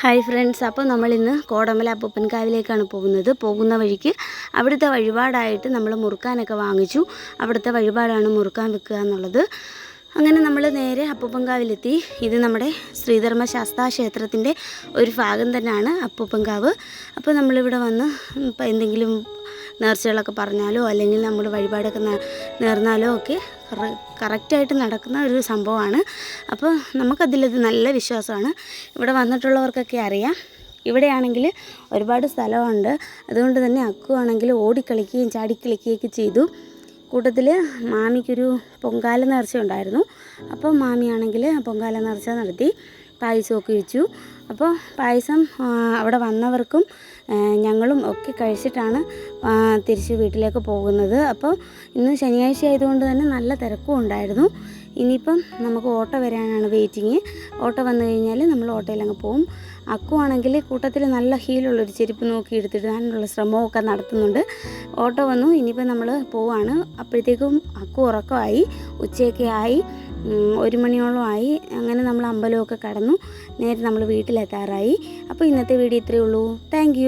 Hi friends, അപ്പോൾ നമ്മളിന്ന് കോടമല അപ്പൂപ്പൻകാവിലേക്കാണ് പോകുന്ന വഴിക്ക് അവിടുത്തെ വഴിപാടായിട്ട് നമ്മൾ മുറുക്കാനൊക്കെ വാങ്ങിച്ചു. അവിടുത്തെ വഴിപാടാണ് മുറുക്കാൻ വെക്കുക എന്നുള്ളത്. അങ്ങനെ നമ്മൾ നേരെ അപ്പൂപ്പൻകാവിലെത്തി. ഇത് നമ്മുടെ ശ്രീധർമ്മ ശാസ്താ ക്ഷേത്രത്തിൻ്റെ ഒരു ഭാഗം തന്നെയാണ് അപ്പൂപ്പൻകാവ്. അപ്പോൾ നമ്മളിവിടെ വന്ന് ഇപ്പോൾ എന്തെങ്കിലും നേർച്ചകളൊക്കെ പറഞ്ഞാലോ അല്ലെങ്കിൽ നമ്മൾ വഴിപാടൊക്കെ നേർന്നാലോ ഒക്കെ കറക്റ്റായിട്ട് നടക്കുന്ന ഒരു സംഭവമാണ്. അപ്പോൾ നമുക്കതിലത് നല്ല വിശ്വാസമാണ്. ഇവിടെ വന്നിട്ടുള്ളവർക്കൊക്കെ അറിയാം. ഇവിടെയാണെങ്കിൽ ഒരുപാട് സ്ഥലമുണ്ട്. അതുകൊണ്ട് തന്നെ അക്കുവാണെങ്കിൽ ഓടിക്കളിക്കുകയും ചാടിക്കളിക്കുകയൊക്കെ ചെയ്തു. കൂട്ടത്തിൽ മാമിക്കൊരു പൊങ്കാല നേർച്ച ഉണ്ടായിരുന്നു. അപ്പോൾ മാമിയാണെങ്കിൽ പൊങ്കാല നേർച്ച നടത്തി പായസമൊക്കെ വെച്ചു. അപ്പോൾ പായസം അവിടെ വന്നവർക്കും ഞങ്ങളും ഒക്കെ കഴിച്ചിട്ടാണ് തിരിച്ച് വീട്ടിലേക്ക് പോകുന്നത്. അപ്പോൾ ഇന്ന് ശനിയാഴ്ച ആയതുകൊണ്ട് തന്നെ നല്ല തിരക്കും ഉണ്ടായിരുന്നു. ഇനിയിപ്പം നമുക്ക് ഓട്ടോ വരാനാണ് വെയിറ്റിങ്. ഓട്ടോ വന്നു കഴിഞ്ഞാൽ നമ്മൾ ഓട്ടോയിലങ്ങ് പോകും. അക്കുവാണെങ്കിൽ കൂട്ടത്തിൽ നല്ല ഹീലുള്ളൊരു ചെരുപ്പ് നോക്കി എടുത്തിടാനുള്ള ശ്രമമൊക്കെ നടത്തുന്നുണ്ട്. ഓട്ടോ വന്നു, ഇനിയിപ്പം നമ്മൾ പോവാണ്. അപ്പോഴത്തേക്കും അക്കു ഉറക്കമായി, ഉച്ചയൊക്കെ ആയി, 1 മണിയോളം ആയി. അങ്ങനെ നമ്മൾ അമ്പലമൊക്കെ കടന്നു നേരെ നമ്മൾ വീട്ടിലെത്താറായി. അപ്പോൾ ഇന്നത്തെ വീഡിയോ ഇത്രയേ ഉള്ളൂ. താങ്ക്